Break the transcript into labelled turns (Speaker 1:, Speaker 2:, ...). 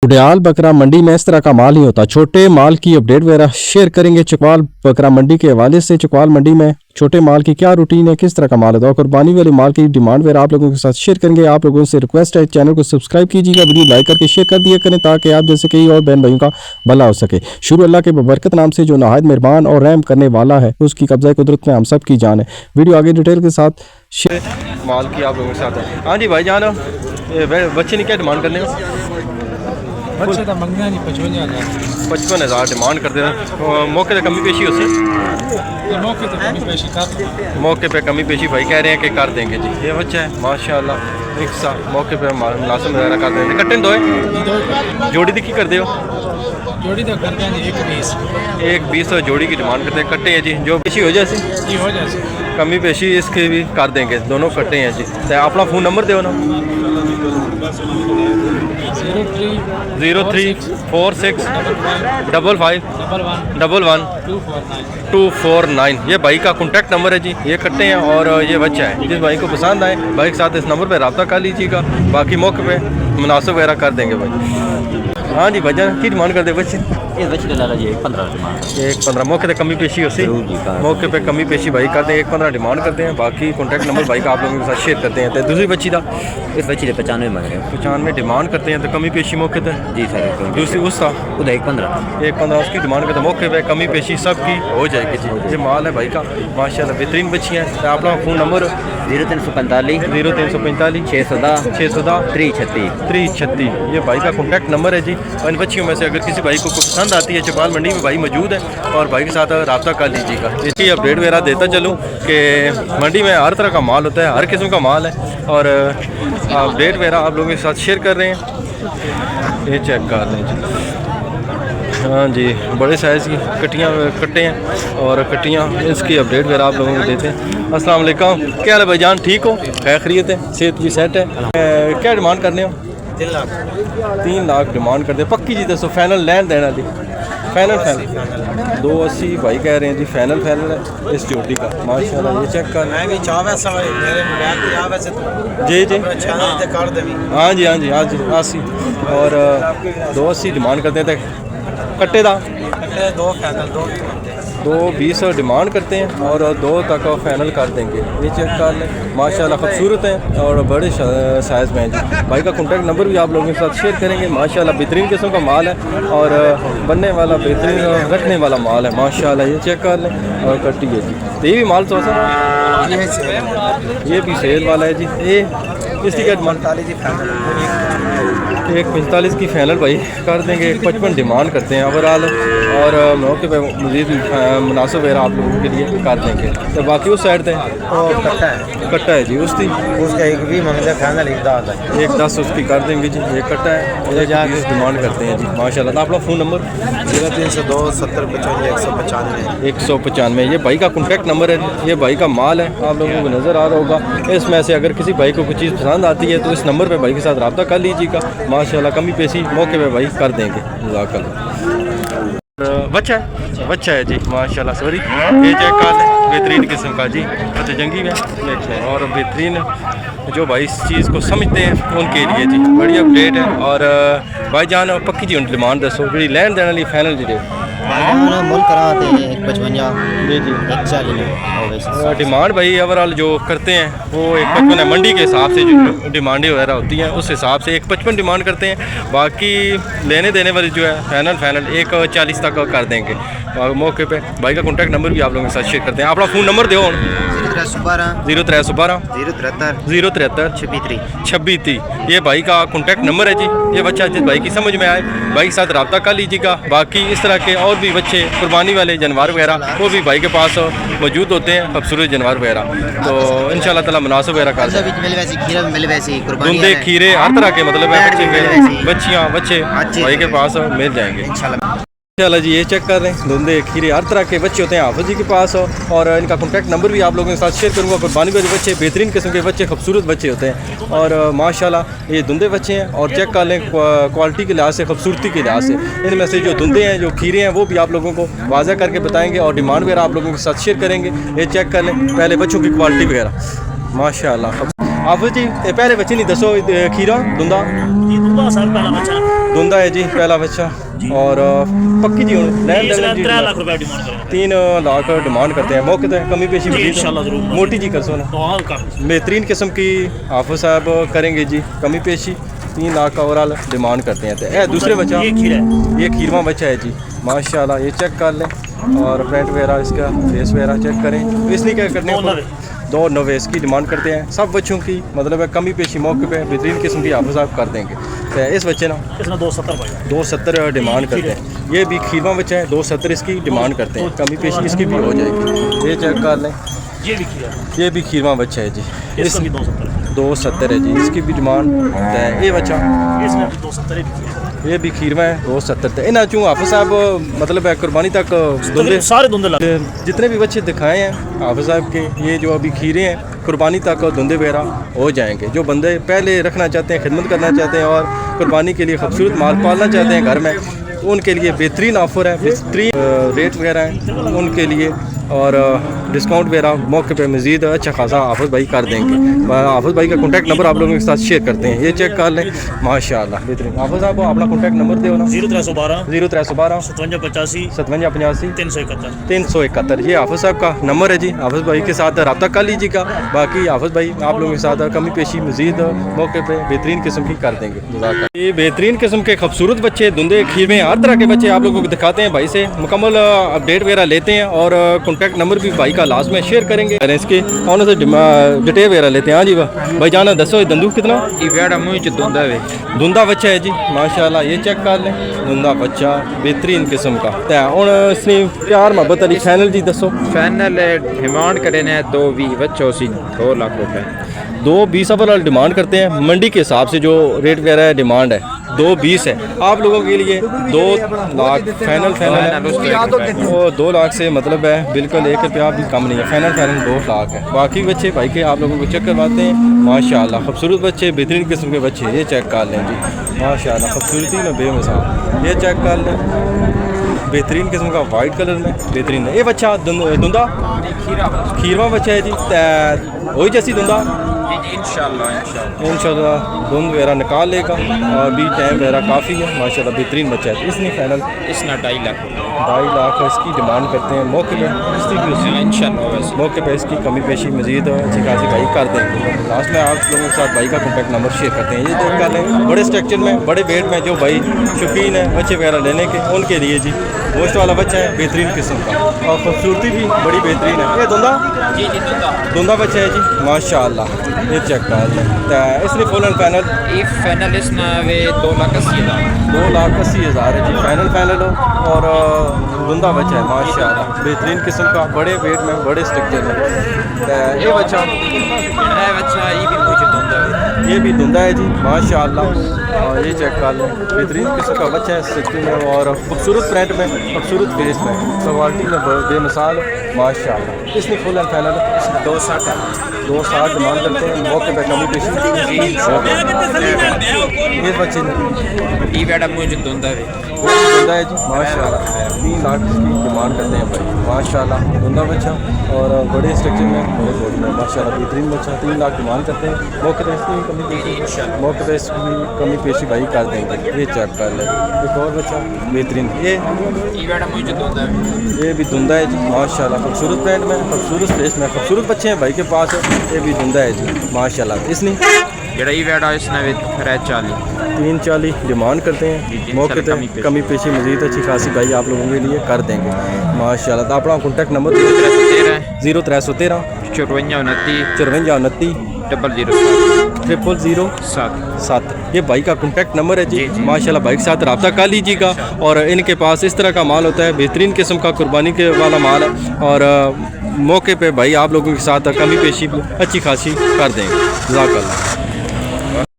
Speaker 1: उड़याल बकरा मंडी में इस तरह का माल नहीं होता। छोटे माल की अपडेट वगैरह शेयर करेंगे चकवाल बकरा मंडी के हवाले से। चकवाल मंडी में छोटे माल की क्या रूटीन है, किस तरह का माल होता है, कुर्बानी वाले माल की डिमांड वगैरह आप लोगों के साथ शेयर करेंगे। आप लोगों से रिक्वेस्ट है चैनल को सब्सक्राइब कीजिएगा, वीडियो लाइक करके शेयर कर दिया करें ताकि आप जैसे कई और बहन भाइयों का भला हो सके। शुरू अल्लाह के बबरकत नाम से जो नहायत मेहरबान और रहम करने वाला है, उसकी कब्जा कुदरत में हम सब की जान है। वीडियो आगे डिटेल के साथ शेयर माल की आप लोगों के साथ है। हाँ जी भाई जान, बच्चे ने क्या डिमांड करने का?
Speaker 2: बच्चे तो मंगना नहीं
Speaker 1: 55,000 डिमांड करते हैं। मौके पे कमी पेशी होती है,
Speaker 2: मौके तो कमी पेशी कर
Speaker 1: मौके पे कमी पेशी भाई कह रहे हैं कि कर देंगे जी। ये बच्चा है माशाल्लाह एक सा मौके पे मुनासिब वगैरह कर देंगे। कट्टे दो जोड़ी दी की कर दे हो?
Speaker 2: जोड़ी तो कर देंगे
Speaker 1: 120 जोड़ी की डिमांड करते हैं। कट्टे हैं जी, जो पेशी हो जाए
Speaker 2: जी हो जाए
Speaker 1: कमी पेशी इसकी भी कर देंगे। दोनों कट्टे हैं जी। तो अपना फ़ोन नंबर दो ना। 0346 55 11 249। ये भाई का कॉन्टैक्ट नंबर है जी। ये कट्टे हैं और ये बच्चा है। जिस भाई को पसंद आए भाई के साथ इस नंबर पे रब्ता कर लीजिएगा। बाकी मौके पे मुनासिब वगैरह कर देंगे भाई। हाँ जी भाईजान की डिमांड कर दे बच्चे?
Speaker 3: ये बच्चे लाला जी 15 डिमांड
Speaker 1: 115 मौके पे कमी पेशी हो सी मौके पे कमी पेशी भाई करते हैं। 115 डिमांड करते हैं। बाकी कॉन्टैक्ट नंबर भाई का आप लोगों के साथ शेयर करते हैं। तो दूसरी बच्ची का
Speaker 3: इस बच्चे 95 मंग रहे हैं
Speaker 1: 95 डिमांड करते हैं। तो कमी पेशी मौके पे
Speaker 3: जी सर।
Speaker 1: दूसरी उसका
Speaker 3: उधर 115
Speaker 1: उसकी डिमांड करते हैं। मौके पे कमी पेशी सब की हो जाएगी जी। ये माल है भाई का माशाल्लाह बेहतरीन बच्चियाँ हैं। तो अपना फ़ोन नंबर
Speaker 3: 0345
Speaker 1: 0345 610 336। ये भाई का कॉन्टैक्ट नंबर है जी। और इन बच्चियों में से अगर किसी भाई को पसंद आती है, चकवाल मंडी में भाई मौजूद है और भाई के साथ रब्ता कर लीजिएगा। इसकी अपडेट वगैरह देता चलूँ कि मंडी में हर तरह का माल होता है, हर किस्म का माल है और अपडेट वगैरह आप लोगों के साथ शेयर कर रहे हैं। ये चेक कर लें जी। हाँ जी, बड़े साइज़ की कट्टे हैं और कट्टियाँ इसकी अपडेट वगैरह आप लोगों को देते हैं। अस्सलाम वालेकुम, क्या हाल है भाईजान? ठीक हो? खैरियत है? सेहत भी सेट है? क्या डिमांड करने हो? 3 लाख डिमांड करते हैं। पक्की जी दसो फाइनल लैन देना जी? फाइनल 280 भाई कह रहे हैं जी। फाइनल है इस जोड़ी का माशाल्लाह। ये चेक कर जी जी। हाँ जी हाँ जी हाँ जी 80 और 280 डिमांड करते हैं। कट्टे का 220 डिमांड करते हैं और 2 तक फाइनल कर देंगे। ये चेक कर लें माशाल्लाह खूबसूरत हैं और बड़े साइज़ में हैं जी। भाई का कॉन्टैक्ट नंबर भी आप लोगों के साथ शेयर करेंगे। माशाल्लाह बेहतरीन किस्म का माल है और बनने वाला बेहतरीन रखने वाला माल है माशाल्लाह। ये चेक कर लें और कट्टी है जी। तो ये भी माल तो ये भी सेल वाला है जी। ये इसकी क्या डिमांड? 145 की फाइनल भाई कर देंगे। 55 डिमांड करते हैं ओवरऑल और मौके पे मज़ीद मुनासिब वगैरह आप लोगों के लिए कर देंगे। तो बाकी उस साइड पे कट्टा है जी। उसकी
Speaker 2: एक भी मंगते फाइनल
Speaker 1: 110 उसकी कर देंगे जी। ये कट्टा है, जाके डिमांड करते हैं जी माशाल्लाह। तो अपना फ़ोन नंबर
Speaker 2: 0302 70 55
Speaker 1: 195। ये भाई का कॉन्टैक्ट नंबर है। ये भाई का माल है, आप लोगों को नज़र आ रहा होगा। इसमें से अगर किसी भाई को कुछ चीज़ पसंद आती है तो इस नंबर पे भाई के साथ रब्ता कर लीजिएगा माशाल्लाह। कमी पेशी मौके पे भाई कर देंगे। बच्चा है जी माशाल्लाह। सॉरी ये चेक कर लें बेहतरीन किस्म का जी। अच्छा जंगी में और बेहतरीन जो भाई इस चीज़ को समझते हैं उनके लिए जी बड़ी अपडेट है। और भाई जान पक्की जी डिमांड दसो जी लैन देने वाली फाइनल जी
Speaker 3: मुल कराते हैं 155
Speaker 1: जी जी
Speaker 3: 140
Speaker 1: डिमांड भाई ओवरऑल जो करते हैं वो 155 है। मंडी के हिसाब से जो डिमांडें वगैरह होती हैं उस हिसाब से 155 डिमांड करते हैं। बाकी लेने देने वाली जो है फाइनल 140 तक कर देंगे मौके पे। भाई का कॉन्टैक्ट नंबर भी आप लोगों के साथ शेयर करते हैं। अपना फ़ोन नंबर दो 0312 073 26 ये भाई का कॉन्टैक्ट नंबर है जी। ये बच्चा जिस भाई की समझ में आए भाई के साथ रब्ता कर लीजिएगा। बाकी इस तरह के और भी बच्चे कुर्बानी वाले जानवर वगैरह वो भी भाई के पास मौजूद होते हैं, खूबसूरत जानवर वगैरह। तो इंशाल्लाह ताला मुनासिब वगैरह कर धुंधे खीरे हर तरह के मतलब है बच्चियाँ बच्चे भाई के पास मिल जाएंगे इंशाल्लाह जी। ये चेक कर रहे हैं धुंधे खीरे हर तरह के बच्चे होते हैं हाफिज़ जी के पास। और इनका कॉन्टैक्ट नंबर भी आप लोगों के साथ शेयर करूँगा। कुर्बानी वाले बच्चे बेहतरीन किस्म के बच्चे खूबसूरत बच्चे होते हैं और माशाल्लाह ये धुंधे बच्चे हैं। और चेक कर लें क्वालिटी के लिहाज से खूबसूरती के लिहाज से इनमें से जो धुंधे हैं जो खीरे हैं वो भी आप लोगों को वाज़ा करके बताएँगे और डिमांड वगैरह आप लोगों के साथ शेयर करेंगे। ये चेक कर लें पहले बच्चों की क्वालिटी वगैरह माशाल्लाह। हाफिज़ जी पहले बच्चे नहीं दसो खीरा धुंधा धुंदा है जी पहला बच्चा और पक्की जी
Speaker 4: इसने 3 लाख रुपए डिमांड करेंगे।
Speaker 1: 3 लाख डिमांड करते हैं मौके तो कमी पेशी
Speaker 4: जी,
Speaker 1: मजीद
Speaker 4: इंशाल्लाह ज़रूर।
Speaker 1: मोटी जी कर सो ना
Speaker 4: हाँ कर
Speaker 1: बेहतरीन किस्म की हाफिज साहब करेंगे जी कमी पेशी 3 लाख का ओवरऑल डिमांड करते हैं। तो ये दूसरे बच्चा
Speaker 4: ये खीरा है।
Speaker 1: ये खीरवा बच्चा है जी माशाल्लाह। ये चेक कर लें और फ्रंट वगैरह इसका फेस वगैरह चेक करें। तो इसलिए क्या करने
Speaker 4: दो नवे।
Speaker 1: 2 नवे इसकी डिमांड करते हैं। सब बच्चों की मतलब है कमी पेशी मौके पे बेहतरीन किस्म की हाफिज साहब कर देंगे। तो इस बच्चे ना
Speaker 4: इसने 270 भाई
Speaker 1: 270 डिमांड करते हैं। ये भी खीरवा बच्चा है 270 इसकी डिमांड करते हैं। कमी पेशी इसकी भी हो जाएगी। ये चेक कर लें
Speaker 4: ये भी खीरा है।
Speaker 1: ये भी खीरवा बच्चा है जी
Speaker 4: इसका भी 270 है।
Speaker 1: 270 है जी इसकी भी डिमांड है। ये बच्चा
Speaker 4: इसने भी 270 भी किया।
Speaker 1: ये भी खीरवा है 270 इन्हें चूँ हाफिज साहब मतलब है कुर्बानी तक धुंधे
Speaker 4: सारे धुंधे लगे।
Speaker 1: जितने भी बच्चे दिखाए हैं हाफिज साहब के ये जो अभी खीरे हैं कुर्बानी तक धुंधे वगैरह हो जाएंगे। जो बंदे पहले रखना चाहते हैं खिदमत करना चाहते हैं और कुर्बानी के लिए खूबसूरत माल पालना चाहते हैं घर में उनके लिए बेहतरीन ऑफ़र है बेहतरीन रेट वगैरह हैं उनके लिए और डिस्काउंट वगैरह मौके पे मज़ीद अच्छा खासा हाफिज भाई कर देंगे। हाफिज भाई का कॉन्टैक्ट नंबर आप लोगों के साथ शेयर करते हैं। ये चेक कर लें माशाल्लाह बेहतरीन। हाफिज साहब अपना कॉन्टैक्ट नंबर दो ना
Speaker 4: 0312
Speaker 1: 0312
Speaker 4: 5785
Speaker 1: 5785
Speaker 4: 371।
Speaker 1: 371 ये हाफिज साहब का नंबर है जी। हाफिज भाई के साथ रब्ता कर लीजिएगा। बाकी हाफिज भाई आप लोगों के साथ कमी पेशी मज़ीद मौके पे बेहतरीन किस्म की कर देंगे। जज़ाकल्लाह। ये बेहतरीन किस्म के खूबसूरत बच्चे धुंधे खीर में हर तरह के बच्चे आप लोगों को दिखाते हैं। भाई से मुकम्मल अपडेट वगैरह लेते हैं और कॉन्टैक्ट नंबर भी भाई का लास्ट में शेयर करेंगे। इसके ऑनर से डिटेल वगैरह लेते हैं। हाँ जी भाई जाना दसो दंदू कितना धुंधा बच्चा है जी माशाल्लाह। ये चेक कर लें धुंधा बच्चा बेहतरीन किस्म का। तो हुण इसने प्यार मोहब्बत अली फाइनल जी दसो
Speaker 5: फाइनल डिमांड करे ने 220 बच्चों से 2 लाख रुपए
Speaker 1: 220 ओवरऑल डिमांड करते हैं। मंडी के हिसाब से जो रेट वगैरह है डिमांड है 220 है। आप लोगों के लिए 2 लाख फाइनल है। वो 2 लाख से मतलब है बिल्कुल 1 रुपया भी कम नहीं है। फाइनल 2 लाख है। बाकी बच्चे भाई के आप लोगों को चेक करवाते हैं माशाल्लाह। खूबसूरत बच्चे बेहतरीन किस्म के बच्चे ये चेक कर लें जी माशाल्लाह। खूबसूरती में बेमिसाल। ये चेक कर लें बेहतरीन किस्म का वाइट कलर में बेहतरीन है। ये बच्चा धुंधा खीरवा बच्चा है जी। वही जैसी धुंधा इंशाल्लाह धुंध वगैरह निकाल लेगा और भी टाइम वगैरह काफ़ी है माशाल्लाह बेहतरीन बच्चा है। इसने फाइनल
Speaker 5: इसना 2.5 लाख
Speaker 1: 2.5 लाख इसकी डिमांड करते हैं। मौके पे इसकी भी
Speaker 5: इंशाल्लाह
Speaker 1: मौके पे इसकी कमी पेशी मजीद अच्छी खासी भाई कर देंगे। लास्ट में आप लोगों के साथ भाई का कॉन्टैक्ट नंबर शेयर करते हैं। ये चेक कर लें बड़े स्ट्रक्चर में बड़े वेट में जो भाई शौकीन है बच्चे वगैरह लेने के उनके लिए जी गोश्त वाला बच्चा है बेहतरीन किस्म का और खूबसूरती भी बड़ी बेहतरीन है। ये धुंधा बच्चा है जी माशाल्लाह। ये चेक कर लें इसलिए फुल एंड
Speaker 5: फाइनल इसना वे 2,80,000
Speaker 1: 2,80,000 है जी फाइनल हो और धुंधा बच्चा है माशाल्लाह बेहतरीन किस्म का बड़े वेट में बड़े स्ट्रक्चर में। ये बच्चा ये भी धुंधा है जी माशाल्लाह। और ये चेक कर लें बेहतरीन किस्म का बच्चा है स्ट्रक्चर में और खूबसूरत फ्रंट में खूबसूरत फेस में क्वालिटी में बेमिसाल माशाल्लाह। इसमें फुल एंड फाइनल 260 डिमांड करते हैं। मौके पर कमी पेशी ये बच्चे धुंधा है जी माशाल्लाह। 3 लाख की डिमांड करते हैं भाई माशाल्लाह। धुंधा बच्चा और बड़े स्ट्रक्चर में बड़े बॉडी में माशाल्लाह बेहतरीन बच्चा 3 लाख डिमांड करते हैं। मौके पर इसकी कमी पेशी मौके पर इसकी कमी पेशी भाई कर देंगे। ये चेक कर लें एक और बच्चा बेहतरीन ये भी धुंधा है जी माशाल्लाह। खूबसूरत पैंट में खूबसूरत फेस में खूबसूरत बच्चे हैं भाई के पास। ये भी धुंधा है जी माशाल्लाह। इसने 340 डिमांड करते हैं। मौके पर कमी पेशी मजीद अच्छी खासी भाई आप लोगों के लिए कर देंगे माशाल्लाह। तो अपना कॉन्टैक्ट नंबर 0313 54 29 007। ये भाई का कॉन्टैक्ट नंबर है जी माशाल्लाह। भाई के साथ रब्ता कर लीजिएगा और इनके पास इस तरह का माल होता है बेहतरीन किस्म का कुर्बानी के वाला माल है और मौके पे भाई आप लोगों के साथ कमी पेशी अच्छी खासी कर देंगे। जज़ाकल्लाह।